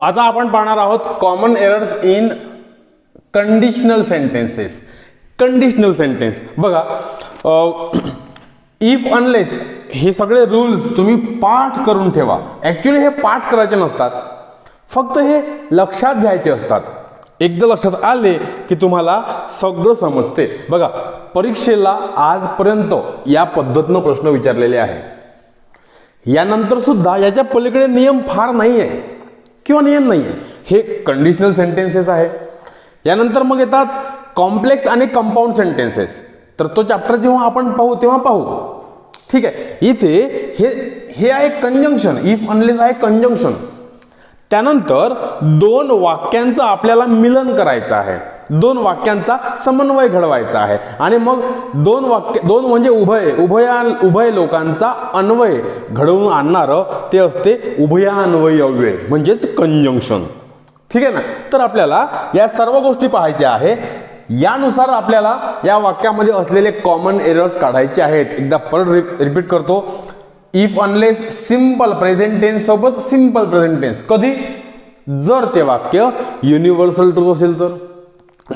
आता आपण पाहणार आहोत common errors in conditional sentences. Conditional sentence बघा, इफ अनलेस हे सगळे रूल्स तुम्ही पाठ करून ठेवा. ऍक्च्युली हे पाठ करायचे नसतात, फक्त हे लक्षात घ्यायचे असतात. एकदा लक्षात आले की तुम्हाला सगळं समजते. बघा, परीक्षेला आजपर्यंत या पद्धतीनं प्रश्न विचारलेले आहे. यानंतर सुद्धा याच्या पलीकडे नियम फार नाही आहे किंवा नियम नाही आहे. हे कंडिशनल सेंटेन्सेस आहे. यानंतर मग येतात कॉम्प्लेक्स आणि कंपाऊंड सेंटेन्सेस. तर तो चॅप्टर जेव्हा आपण पाहू तेव्हा पाहू. ठीक आहे. इथे हे आहे कंजंक्शन. इफ अनलेस आहे कंजंक्शन. त्यानंतर दोन वाक्यांचं आपल्याला मिलन करायचं आहे, दोन वाक्यांचा समन्वय घडवायचा आहे आणि मग दोन म्हणजे उभय लोकांचा अन्वय घडवून आणणारं ते असते उभयान्वयी अव्यय म्हणजेच कंजंक्शन. ठीक आहे ना. तर आपल्याला या सर्व गोष्टी पाहायच्या आहे. यानुसार आपल्याला या वाक्यामध्ये असलेले कॉमन एरर्स काढायचे आहेत. एकदा परत रिपीट करतो. If unless simple present tense सोबत सिंपल प्रेझेंट टेन्स कधी, जर ते वाक्य युनिव्हर्सल ट्रूथ असेल तर,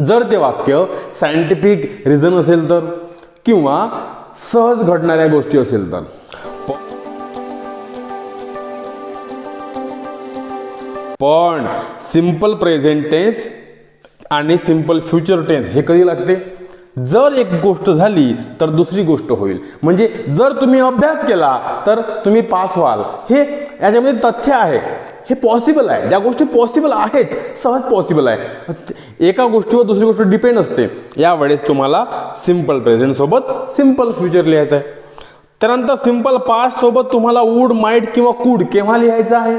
जर ते वाक्य सायंटिफिक रिझन असेल तर, किंवा सहज घडणाऱ्या गोष्टी असेल तर. पण सिंपल प्रेझेंट टेन्स आणि सिंपल फ्युचर टेन्स हे कधी लागते, जर एक गोष्ट झाली तर दुसरी गोष्ट होईल. म्हणजे जर तुम्ही अभ्यास केला तर तुम्ही पास व्हाल. हे याच्यामध्ये तथ्य आहे. हे पॉसिबल आहे. ज्या गोष्टी पॉसिबल आहेत, सहज पॉसिबल आहे. एका गोष्टीवर दुसरी गोष्ट डिपेंड असते. यावेळेस तुम्हाला सिंपल प्रेझेंट सोबत सिंपल फ्युचर लिहायचं आहे. त्यानंतर सिंपल पास्ट सोबत तुम्हाला वुड, माइट किंवा कुड केव्हा लिहायचं आहे,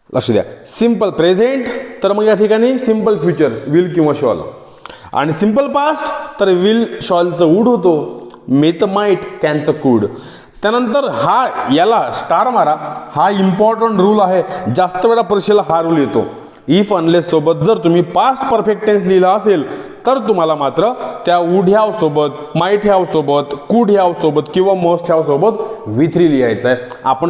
लक्ष द्या. सिंपल प्रेझेंट तर मग या ठिकाणी सिंपल फ्युचर विल किंवा शॉल, आणि सिंपल पास्ट तर विल शॉलचं वुड होतो, मेचं माइट, कॅनचं कुड. त्यानंतर याला स्टार मारा. हा इम्पॉर्टंट रूल आहे. जास्त वेळा परीक्षेला हा रूल येतो. इफ अनलेस सोबत जर तुम्ही पास्ट परफेक्ट टेन्स लिहिला असेल तर तुम्हाला मात्र त्या वुड हॅव सोबत, माइट हॅव सोबत, कुड हॅव सोबत किंवा मस्ट हॅव सोबत V3 लिहायचं आहे. आपण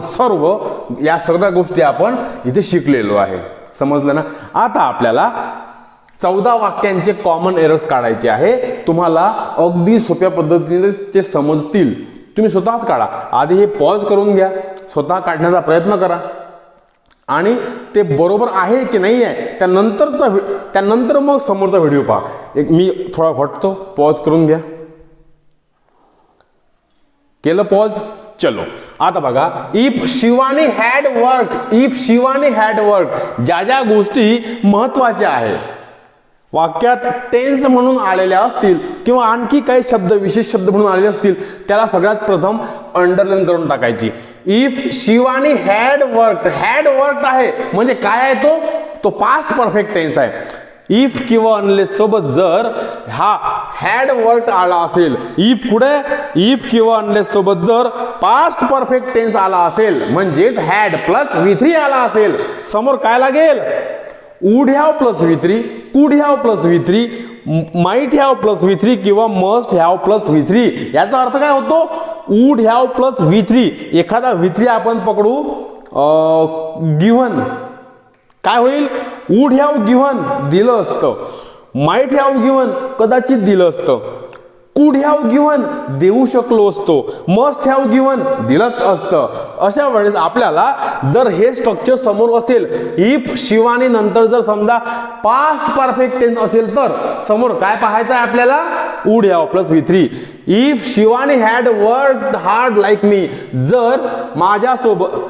या सगळ्या गोष्टी आपण इथे शिकलेलो आहे. समजलं ना. आता आपल्याला 14 वाक्यांचे कॉमन एरर्स काढायचे आहे. तुम्हाला अगदी सोप्या पद्धतीने ते समजतील. तुम्ही स्वतःच काढा. आधी हे पॉज करून घ्या, स्वतः काढण्याचा प्रयत्न करा आणि ते बरोबर आहे की नाही आहे त्यानंतर मग समोरचा व्हिडिओ पहा. मी थोडा हटतो, पॉज करून घ्या. केलं पॉज. चलो आता बघा. If Shivani had work, if Shivani had work, ज्या ज्या गोष्टी महत्वाच्या आहे वाक्यात टेन्स म्हणून आलेल्या असतील किंवा आणखी काही शब्द विशेष शब्द म्हणून आलेले असतील, त्याला सगळ्यात प्रथम अंडरलाईन करून टाकायची. इफ शिवानी हॅड वर्क आहे म्हणजे काय आहे, तो पास्ट परफेक्ट टेन्स आहे. इफ किंवा अनलेस सोबत जर हा हॅड वर्क आला असेल, इफ किंवा अनलेस सोबत जर पास्ट परफेक्ट टेन्स आला असेल म्हणजेच हॅड प्लस V3 आला असेल, समोर काय लागेल, वुड हॅव प्लस V3, कुड have plus V3, might have plus V3 किंवा मस्ट हॅव प्लस V3. याचा अर्थ काय होतो, वुड हॅव प्लस V3. एखादा V3 आपण पकडू गिव्हन, काय होईल, वुड हॅव गिव्हन दिलं असतं, माइट हॅव गिव्हन कदाचित दिलं असतं, कुड हॅव गिव्हन देऊ शकलो असतो, मस्ट हॅव गिव्हन दिलंच असतं. अशा वेळेस आपल्याला जर हे स्ट्रक्चर समोर असेल, इफ शिवानी नंतर जर समजा पास्ट परफेक्ट टेन्स असेल तर समोर काय पाहायचं आहे आपल्याला, would have plus V3. If Shivani had worked hard like me,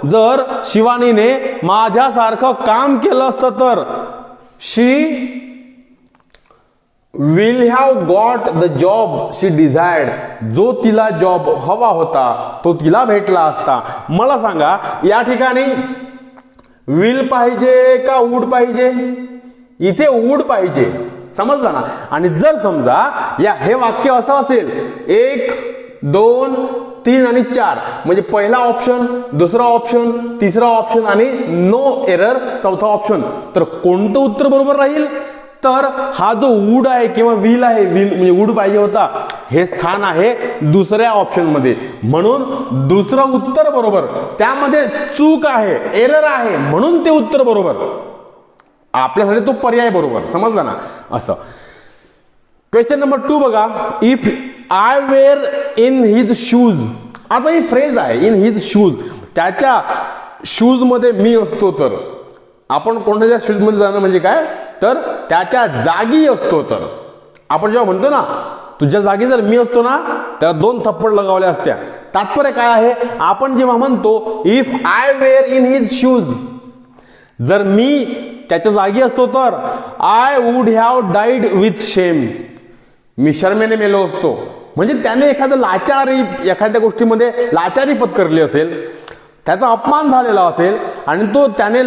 जर शिवानीने माझ्यासारखं काम केलं असतं तर she will have got the job she desired, जो तिला जॉब हवा होता तो तिला भेटला असता. मला सांगा या ठिकाणी विल पाहिजे का वुड पाहिजे, इथे वुड पाहिजे. समजलं ना. आणि जर समजा हे वाक्य असं असेल 1, 2, 3 आणि 4 म्हणजे पहिला ऑप्शन, दुसरा ऑप्शन, तिसरा ऑप्शन आणि नो एरर चौथा ऑप्शन, तर कोणतं उत्तर बरोबर राहील, तर हा जो वुड आहे किंवा विल आहे, विल म्हणजे वुड पाहिजे होता, हे स्थान आहे दुसऱ्या ऑप्शन मध्ये, म्हणून दुसरं उत्तर बरोबर. त्यामध्ये चूक आहे, एरर आहे म्हणून ते उत्तर बरोबर. आपल्यासाठी तो पर्याय बरोबर, समजला ना असं. क्वेश्चन नंबर 2 बघा, if I were in his shoes. आता ही फ्रेज आहे इन हिज शूज, त्याच्या शूज मध्ये मी असतो तर. आपण कोणाच्या शूज मध्ये जाणं म्हणजे काय, तर त्याच्या जागी असतो तर. आपण जेव्हा म्हणतो ना तुझ्या जागी जर मी असतो ना, त्याला 2 थप्पड लगावल्या असत्या. तात्पर्य काय आहे, आपण जेव्हा म्हणतो if I were in his shoes, जर मी त्याच्या जागी असतो तर I would have died with shame, मी शर्मेने मेलो असतो. म्हणजे त्याने एखाद्या गोष्टीमध्ये लाचारी पत्करली असेल, त्याचा अपमान झालेला असेल आणि तो त्याने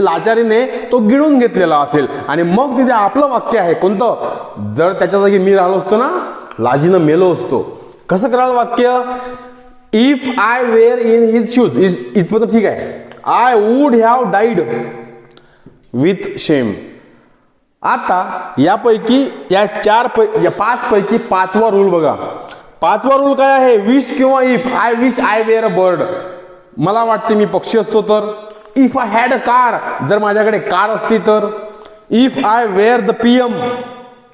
लाचारीने तो गिळून घेतलेला असेल आणि मग तिथे आपलं वाक्य आहे कोणतं, जर त्याच्या जागी मी राहिलो असतो ना, लाजीनं मेलो असतो. कसं कराल वाक्य, if I were in his shoes, इथपर्यंत ठीक आहे. I would have died with shame. आता यापैकी या 5 पैकी 5वा रूल बघा. 5वा रूल काय आहे, विश किंवा if. I wish I were a bird, मला वाटते मी पक्षी असतो तर. If I had a car, जर माझ्याकडे कार असती तर. If I were the PM,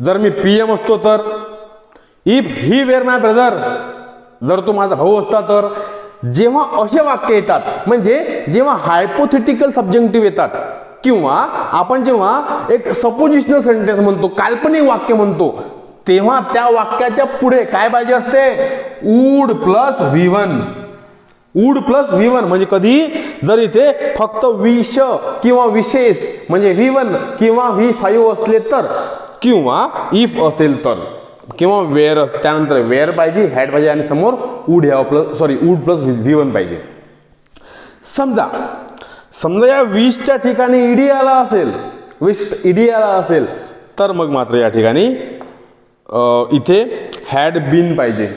जर मी पीएम असतो तर. If he were my brother, जर तो माझा भाऊ असता तर. जेव्हा असे वाक्य येतात, म्हणजे जेव्हा हायपोथेटिकल सब्जेक्टिव्ह येतात किंवा आपण जेव्हा एक सपोजिशनल सेंटेन्स म्हणतो, काल्पनिक वाक्य म्हणतो, तेव्हा त्या वाक्याच्या पुढे काय पाहिजे असते, would plus V1. Would plus V1 म्हणजे कधी जर इथे फक्त विष किंवा विशेष म्हणजे V1 किंवा V5 असले तर, किंवा इफ असेल तर, किंवा वेअर, त्यानंतर वेअर पाहिजे, हॅड पाहिजे आणि समोर वुड प्लस V1 पाहिजे. समजा या विशच्या ठिकाणी ईडी आला असेल, तर मग मात्र या ठिकाणी इथे हॅड बीन पाहिजे.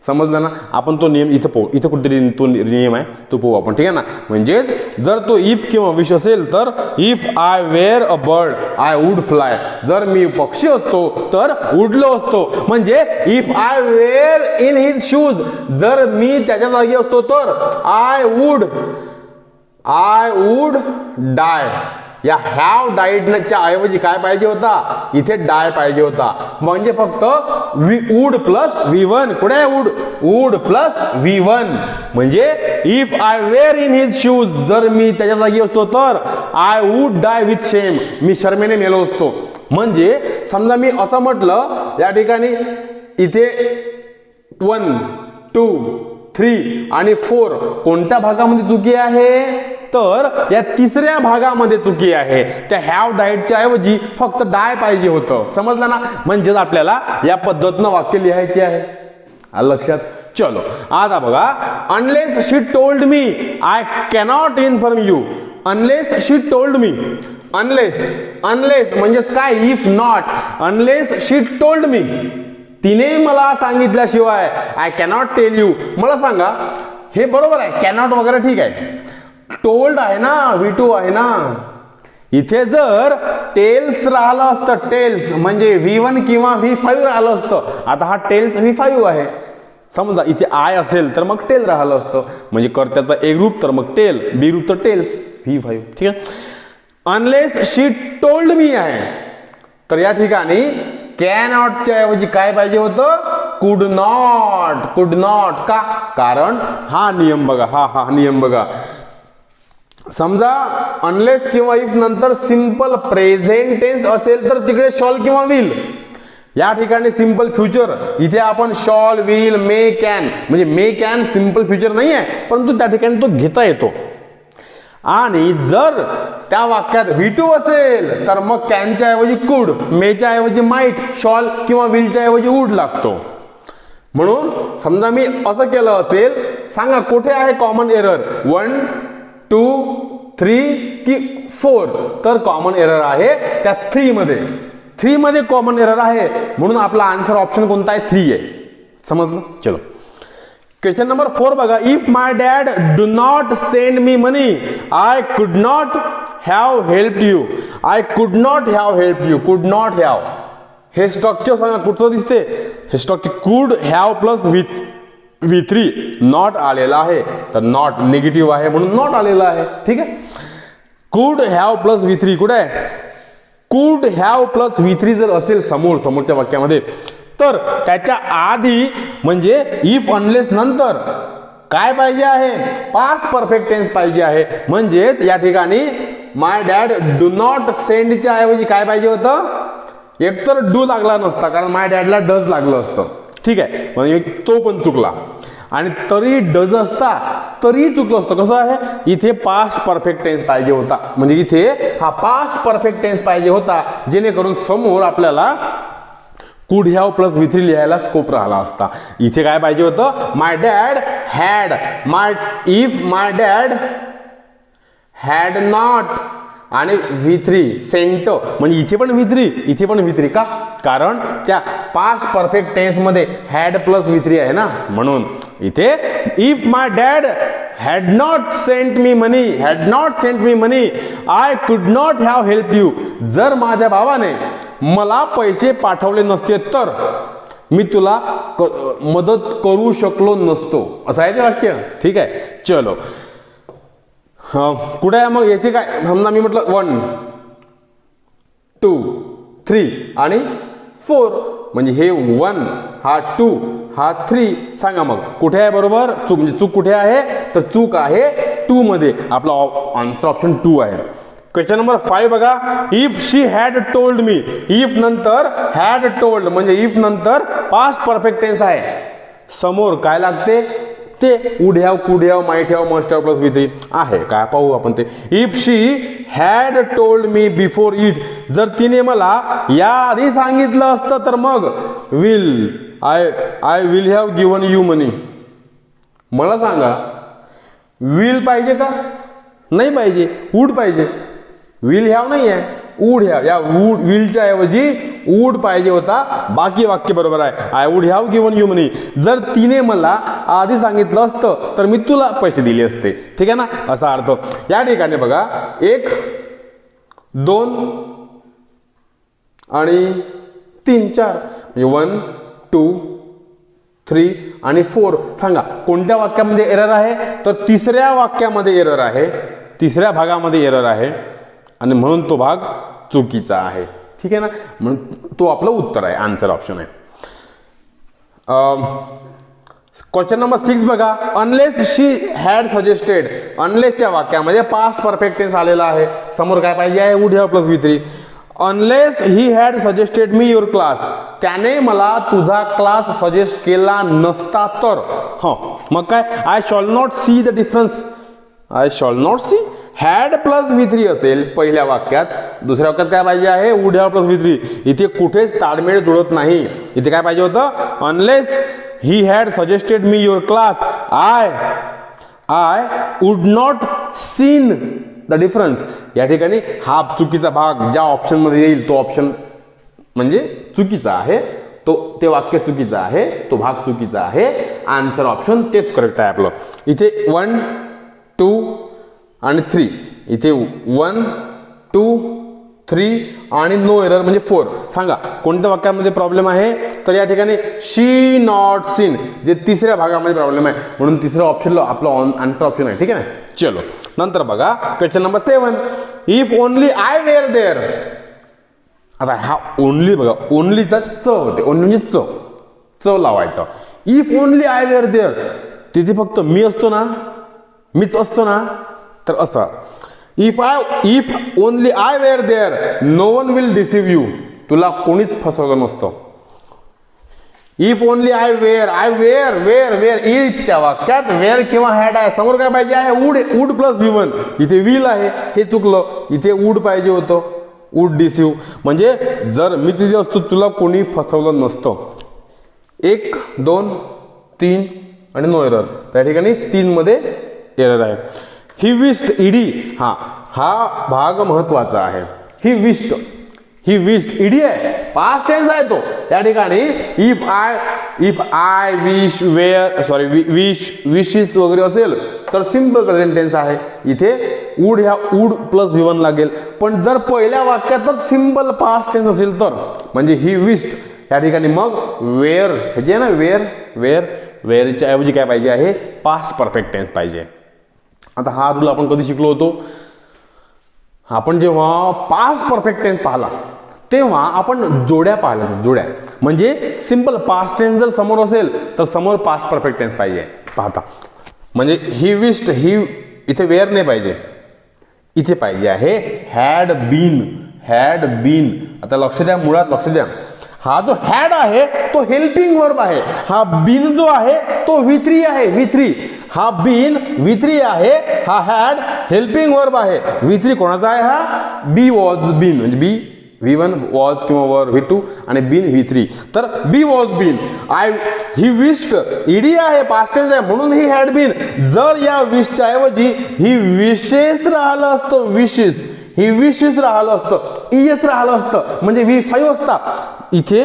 समजलं ना. आपण तो नियम इथं पाहू, इथं कुठेतरी तो नियम आहे तो पाहू आपण, ठीक आहे ना. म्हणजे जर तो इफ किंवा विश असेल तर if I were a bird I would fly, जर मी पक्षी असतो तर उडलो असतो. म्हणजे if I were in his shoes, जर मी त्याच्या जागी असतो तर आय वुड डाय. या हॅव डाईडच्या ऐवजी काय पाहिजे होता, इथे डाय पाहिजे होता. म्हणजे फक्त वुड प्लस V1. कुठे आहे वुड प्लस V1. म्हणजे if I were in his shoes, जर मी त्याच्या जागी असतो तर I would dye with shame, मी शर्मेने मेलो असतो. म्हणजे समजा मी असं म्हटलं या ठिकाणी इथे 1, 2, 3 आणि 4 कोणत्या भागामध्ये चुकी आहे, तर या 3ऱ्या भागामध्ये चुकी आहे. त्या हॅव डाईडच्या ऐवजी फक्त डाय पाहिजे होतं. समजलं ना. म्हणजे आपल्याला या पद्धतीनं वाक्य लिहायचे आहे. लक्षात. चलो आता बघा, unless she told me I cannot inform you. Unless she told me, unless म्हणजे काय, if not. Unless she told me, तिने मला सांगितल्याशिवाय आय कॅनॉट टेल यू. मला सांगा, हे बरोबर आहे, कॅनॉट वगैरे ठीक आहे. टोल्ड आहे ना, V2 आहे ना. इथे जर टेल्स राहिलं असतं, टेल्स म्हणजे V1 किंवा V5 राहिलं असतं. आता हा टेल्स V5 आहे. समजा इथे आय असेल तर मग टेल राहिलं असतं. म्हणजे कर्त्याचा एक रूप तर मग टेल, बी रूप तर टेल्स V5. ठीक आहे. अनलेस शी टोल्ड मी आहे, तर या ठिकाणी कॅनॉटच्या ऐवजी काय पाहिजे होतं, कुड नॉट. का, कारण हा नियम बघा, हा नियम बघा. समजा अनलेस किंवा इफ नंतर सिंपल प्रेझेंट टेन्स असेल तर तिकडे शॉल किंवा विल. या ठिकाणी सिंपल फ्युचर, इथे आपण शॉल, विल, मे, कॅन. म्हणजे मे कॅन सिंपल फ्युचर नाही आहे, परंतु त्या ठिकाणी तो घेता येतो. आणि जर त्या वाक्यात V2 असेल तर मग कॅनच्या ऐवजी कुड, मेच्या ऐवजी माइट, शॉल किंवा विलच्या ऐवजी वुड लागतो. म्हणून समजा मी असं केलं असेल, सांगा कुठे आहे कॉमन एरर, 1, 2, 3 की 4. तर कॉमन एरर आहे त्या 3 मध्ये कॉमन एरर आहे. म्हणून आपला आन्सर ऑप्शन कोणता आहे, 3 आहे. समजलं. चलो क्वेश्चन नंबर 4 बघा. If my dad do not send me money I could not have help you. I could not have help you. कुड नॉट हॅव हे स्ट्रक्चर सांगा कुठचं दिसते, हे स्ट्रक्चर कुड have plus with V3 not आलेला आहे. तर नॉट निगेटिव्ह आहे म्हणून नॉट आलेला आहे. ठीक आहे. कुड हॅव प्लस V3 कुठे आहे? कुड हॅव प्लस V3 जर असेल समोरच्या वाक्यामध्ये तर त्याच्या आधी म्हणजे इफ अनलेस नंतर काय पाहिजे आहे? पास्ट परफेक्ट टेन्स पाहिजे आहे. म्हणजेच या ठिकाणी माय डॅड डू नॉट सेंडच्या ऐवजी काय पाहिजे होतं? एकतर डू लागला नसता कारण माय डॅडला डज लागलं असतं. ठीक आहे, म्हणजे तो पण चुकला. आणि तरी डज असता तरी चुकलं असतं. कसं आहे? इथे पास्ट परफेक्ट टेन्स पाहिजे होता. म्हणजे इथे हा पास्ट परफेक्ट टेन्स पाहिजे होता जेणेकरून समोर आपल्याला कुड हॅव प्लस V3 लिहायला स्कोप राहिला असता. इथे काय पाहिजे होतं? My dad had if my dad had not आणि V3 सेंट म्हणजे इथे पण V3 का? कारण त्या पास्ट परफेक्ट टेन्स मध्ये हॅड प्लस V3 आहे ना, म्हणून इथे if my dad had not sent me money I could not have help you. जर माझ्या भावाने मला पैसे पाठवले नसते तर मी तुला मदत करू शकलो नसतो. असं आहे ते वाक्य. ठीक आहे, चलो कुठे आहे मग? येथे काय समजा मी म्हटलं 1 2 3 आणि 4 म्हणजे हे 1 हा 2 हा 3. सांगा मग कुठे आहे बरोबर? चूक म्हणजे चूक कुठे आहे? तर चूक आहे 2 मध्ये. आपला आन्सर ऑप्शन 2 आहे. क्वेश्चन नंबर 5 बघा. If she had told me. If नंतर हॅड टोल्ड म्हणजे इफ नंतर पास्ट परफेक्ट टेन्स आहे. समोर काय लागते? ते would have, could have, might have, must have plus V3 आहे. काय पाहू आपण ते. If she had told me before it. जर तिने मला याआधी सांगितलं असतं तर मग will I will have given you money. मला सांगा विल पाहिजे का? नाही पाहिजे. वुड पाहिजे. विल हॅव नाही आहे, वुड हॅव. या विलच्या ऐवजी वुड पाहिजे होता. बाकी वाक्य बरोबर आहे. I would have given you money. जर तिने मला आधी सांगितलं असतं तर मी तुला पैसे दिले असते. ठीक आहे ना, असा अर्थ. या ठिकाणी बघा 1 2 आणि 3 4 म्हणजे 1 2 3 आणि 4. सांगा कोणत्या वाक्यामध्ये एरर आहे? तर तिसऱ्या वाक्यामध्ये एरर आहे. तिसऱ्या भागामध्ये एरर आहे आणि म्हणून तो भाग चुकीचा आहे. ठीक आहे ना, म्हणून तो आपलं उत्तर आहे, आन्सर ऑप्शन आहे. क्वेश्चन नंबर 6 बघा. Unless she had suggested. अनलेसच्या वाक्यामध्ये पास्ट परफेक्ट टेन्स आलेला आहे. समोर काय पाहिजे आहे? Would have plus V3. Unless he had suggested me your class. त्याने मला तुझा क्लास सजेस्ट केला नसता तर. मग काय? I shall not see the difference. I shall not see. Had plus V3 असेल पहिल्या वाक्यात. दुसऱ्या वाक्यात काय पाहिजे आहे? Would have plus V3. इथे कुठेच ताळमेळ जुळत नाही. इथे काय पाहिजे होतं? Unless he had suggested me your class I would not seen the difference. या ठिकाणी हा चुकीचा भाग ज्या ऑप्शन मध्ये येईल तो ऑप्शन म्हणजे चुकीचा आहे. ते वाक्य चुकीचं आहे. तो भाग चुकीचा आहे. आन्सर ऑप्शन तेच करेक्ट आहे आपलं. इथे 1 2 आणि 3. इथे 1 2 3 आणि नो एरर म्हणजे 4. सांगा कोणत्या वाक्यामध्ये प्रॉब्लेम आहे? तर या ठिकाणी शी नॉट सीन जे तिसऱ्या भागामध्ये प्रॉब्लेम आहे. म्हणून तिसऱ्या ऑप्शनला आपलं आन्सर ऑप्शन आहे. ठीक आहे ना, चलो नंतर बघा question number 7. If only I were there. आता हा ओनली बघा, ओनलीचा च होते. ओनली म्हणजे च लावायचं. If only I were there. तिथे फक्त मी असतो ना, मीच असतो ना, तर असं. If only I were there no one will deceive you. तुला कोणीच फसवलं नसतं. इफ ओनली आय वेअर इफच्या वाक्यात वेअर किंवा हॅड आहे. समोर काय पाहिजे आहे? Would plus V1. इथे विल आहे, हे चुकलं. इथे वुड पाहिजे होतं, वुड डिसीव्ह. म्हणजे जर मी तिथे असतो तुला कोणी फसवलं नसतं. 1 2 3 आणि नो एरर. त्या ठिकाणी 3 मध्ये एरर आहे. ही विश्ड ईडी. हा भाग महत्वाचा आहे. ही विश्ड ईडी आहे, पास्ट टेन्स आहे तो. या ठिकाणी इफ आय विशेस वगैरे असेल तर सिंपल प्रेझेंट टेन्स आहे. इथे वुड प्लस V1 लागेल. पण जर पहिल्या वाक्यातच सिंपल पास्ट टेन्स असेल तर म्हणजे ही विश्ड या ठिकाणी मग वेअर हे ना, वेअरच्या ऐवजी काय पाहिजे आहे? पास्ट परफेक्ट टेन्स पाहिजे. आता हा रूल आपण कधी शिकलो होतो? आपण जेव्हा पास्ट परफेक्ट टेन्स पाहिला तेव्हा आपण जोड्या पाहिल्या, जोड्या म्हणजे सिंपल पास्ट टेन्स जर समोर असेल तर समोर पास्ट परफेक्ट टेन्स पाहिजे पाहता. म्हणजे ही विश्ड, ही इथे वेअर नाही पाहिजे, इथे पाहिजे आहे हॅड बीन. हॅड बीन, आता लक्ष द्या, मुळात लक्ष द्या, हा जो हॅड आहे तो हेल्पिंग वर्ब आहे, हा बीन जो आहे तो V3 आहे. V3 हा बीन V3 आहे, हा हॅड हेल्पिंग वर्ब आहे. V3 कोणाचा आहे? हा बी वॉज बीन, म्हणजे बी V1 वॉज किंवा वर V2 आणि बीन V3. तर be was been. He wished ED आहे, पास्ट टेन्स आहे म्हणून ही हॅड बीन. जर या विशच्या ऐवजी ही विशेष राहिलं असतं, विशेष, ही विशेष राहिलं असतं, ES राहिलं असतं म्हणजे V5 असता, इथे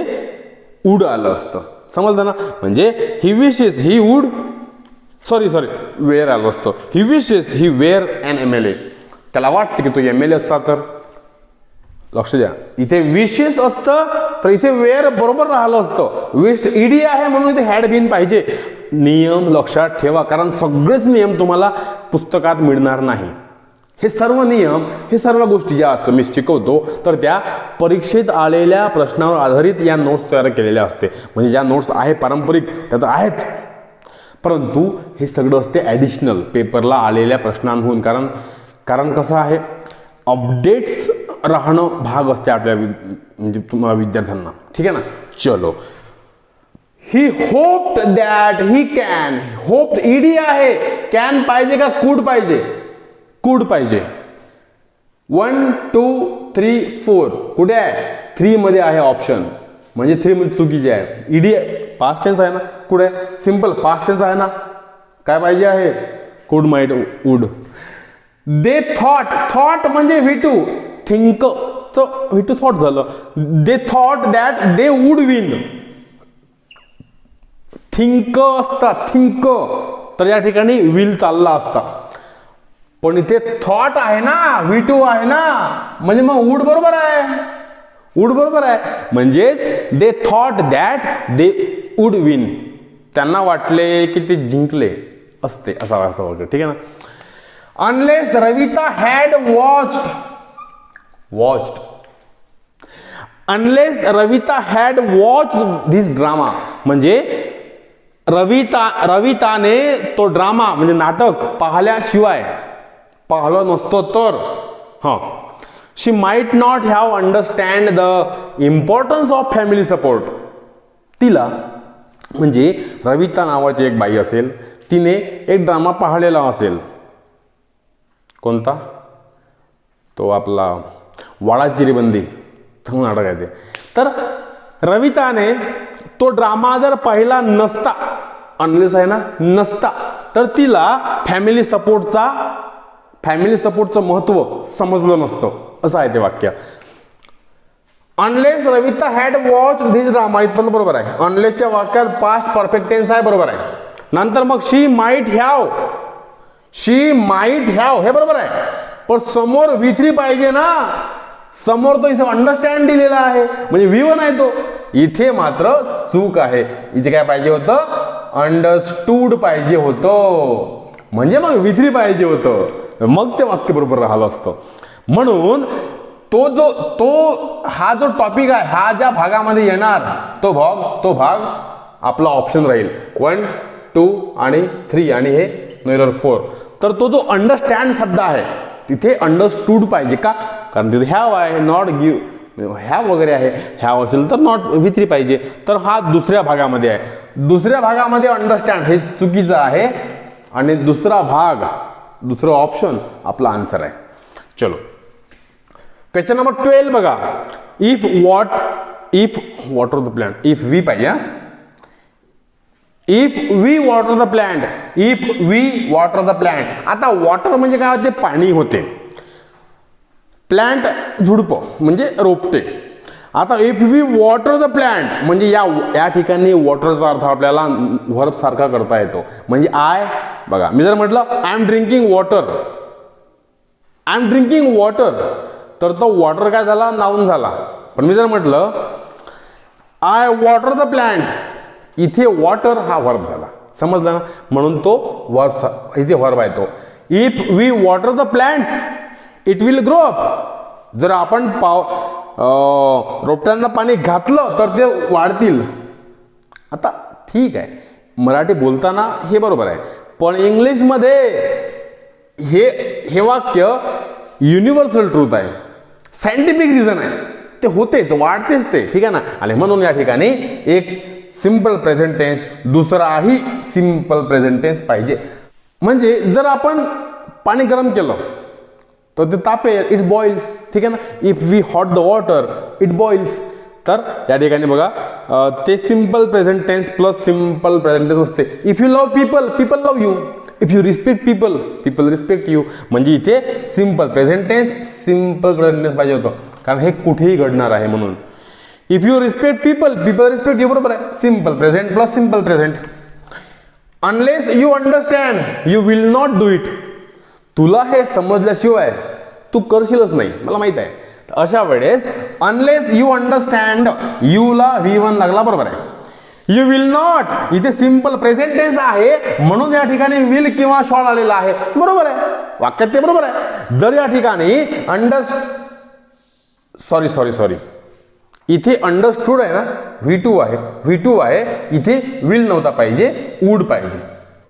वुड आलं असतं. समजलं ना? म्हणजे ही विशेष, ही वुड, सॉरी वेअर आलं असतं. ही विशेष, ही वेअर एन MLA. त्याला वाटतं की तो MLA असता तर लक्ष द्या, इथे विशेष असतं तर इथे वेअर बरोबर राहिलं असतं. विश ईडी आहे म्हणून इथे हॅड बीन पाहिजे. नियम लक्षात ठेवा, कारण सगळेच नियम तुम्हाला पुस्तकात मिळणार नाही. हे सर्व नियम, हे सर्व गोष्टी ज्या असतात मी शिकवतो तर त्या परीक्षेत आलेल्या प्रश्नावर आधारित या नोट्स तयार केलेल्या असते. म्हणजे ज्या नोट्स आहे पारंपरिक त्या तर आहेच, परंतु हे सगळं असते ॲडिशनल पेपरला आलेल्या प्रश्नांहून. कारण कसं आहे, अपडेट्स राहणं भाग असते आपल्या म्हणजे तुम्हाला विद्यार्थ्यांना. ठीक आहे ना? चलो, he hoped that he can. Hoped ED आहे, कॅन पाहिजे का कुड पाहिजे? कुड पाहिजे. 1 2 3 4 कुठे आहे? 3 मध्ये आहे ऑप्शन, म्हणजे 3 मध्ये चुकीचे आहे. ईडी पास्ट टेन्स आहे ना, कुठे सिंपल पास्ट टेन्स आहे ना, काय पाहिजे आहे? कुड might would. They thought, thought म्हणजे V2, थिंक तर V2 थॉट झालं. They thought that they would win. Think असता, थिंक तर या ठिकाणी विल चालला असता, पण इथे थॉट आहे ना, V2 आहे ना, म्हणजे मग वुड बरोबर आहे. वुड बरोबर आहे म्हणजेच they thought that they would win. त्यांना वाटले की ते जिंकले असते, असा अर्थ वगैरे. ठीक आहे ना? Unless Ravita had watched. Unless Ravita had watched this drama, म्हणजे रविताने तो ड्रामा म्हणजे नाटक पाहिल्याशिवाय, पाहिलं नसतो तर, हां, she might not have understand the importance of family support. तिला म्हणजे रविता नावाची एक बाई असेल, तिने एक ड्रामा पाहिलेला असेल. कोणता? तो आपला वाडा चिरीबंदी नाटक आहे ते. तर रविताने तो ड्रामा जर पाहिला नसता, अनलेस आहे ना, नसता, तर तिला फॅमिली सपोर्टचं महत्व समजलं नसतं, असं आहे ते वाक्य. Unless Ravita had watch this drama, इथपर्यंत बरोबर आहे. अनलेसच्या वाक्यात पास्ट परफेक्ट टेन्स आहे, बरोबर आहे. नंतर मग शी माइट हॅव हे बरोबर आहे, पण समोर V3 पाहिजे ना. समोर तो इथे अंडरस्टँड दिलेला आहे म्हणजे V1 आहे तो. इथे मात्र चूक आहे, इथे काय पाहिजे होतं? अंडरस्टूड पाहिजे होतं, म्हणजे मग V3 पाहिजे होतं, मग ते वाक्य बरोबर राहिलं असतं. म्हणून हा जो टॉपिक आहे, हा ज्या भागामध्ये येणार तो भाग आपला ऑप्शन राहील 1 2 आणि 3 आणि हे नंबर 4. तर तो जो अंडरस्टँड शब्द आहे तिथे अंडरस्टूड पाहिजे का? कारण तिथे हॅव आहे, नॉट गिव्ह, हॅव वगैरे आहे. हॅव असेल तर नॉट V3 पाहिजे. तर हा दुसऱ्या भागामध्ये आहे. दुसऱ्या भागामध्ये अंडरस्टँड हे चुकीचं आहे आणि दुसरं ऑप्शन आपला आन्सर आहे. चलो, क्वेश्चन नंबर 12 बघा. If water the plant, if we पाहिजे. If we water the plant, if we water the plant. आता वॉटर म्हणजे काय होते? पाणी होते. प्लांट झुडपं म्हणजे रोपटे. आता if we water the plant म्हणजे या ठिकाणी वॉटरचा अर्थ आपल्याला व्हर्ब सारखा करता येतो. म्हणजे बघा, मी जर म्हटलं आय एम ड्रिंकिंग वॉटर, तर तो वॉटर काय झाला? नाऊन झाला. पण मी जर म्हटलं आय वॉटर द प्लांट, इथे वॉटर हा व्हर्ब झाला. समजलं ना? म्हणून तो वर्ब, इथे व्हर्ब आहे तो. If we water the plants, it will grow up. जर आपण रोपट्यांना पाणी घातलं तर ते वाढतील. आता ठीक आहे, मराठी बोलताना हे बरोबर आहे, पण इंग्लिशमध्ये हे वाक्य युनिव्हर्सल ट्रूथ आहे, सायंटिफिक रिझन आहे, ते होतेच, वाढतेच ते, ठीक आहे ना. आणि म्हणून या ठिकाणी एक सिंपल प्रेझेंट टेन्स, दुसराही सिंपल प्रेझेंट टेन्स पाहिजे. म्हणजे जर आपण पाणी गरम केलं तर ते तापेल, इट बॉइल्स, ठीक आहे ना. If we hot the water it boils. तर या ठिकाणी बघा ते simple present tense plus simple present tense असते. If you love people, people love you. If you respect people, people respect you. म्हणजे इथे simple present tense, simple present tense पाहिजे होतं, कारण हे कुठेही घडणार आहे म्हणून. If you respect people, people respect you, बरोबर आहे. Simple present plus simple present. Unless you understand you will not do it. तुला हे समजल्याशिवाय तू करशीलच नाही, मला माहित आहे. अशा वेळेस अनलेस यू अंडरस्टँड, यू ला V1 लागला, बरोबर आहे. यू विल नॉट, इथे सिंपल प्रेझेंट टेन्स आहे म्हणून या ठिकाणी विल किंवा शॉल आलेला आहे, बरोबर आहे, वाक्यात ते बरोबर आहे. जर या ठिकाणी सॉरी इथे अंडरस्टूड आहे ना, V2 आहे, इथे विल नव्हता पाहिजे, वूड पाहिजे.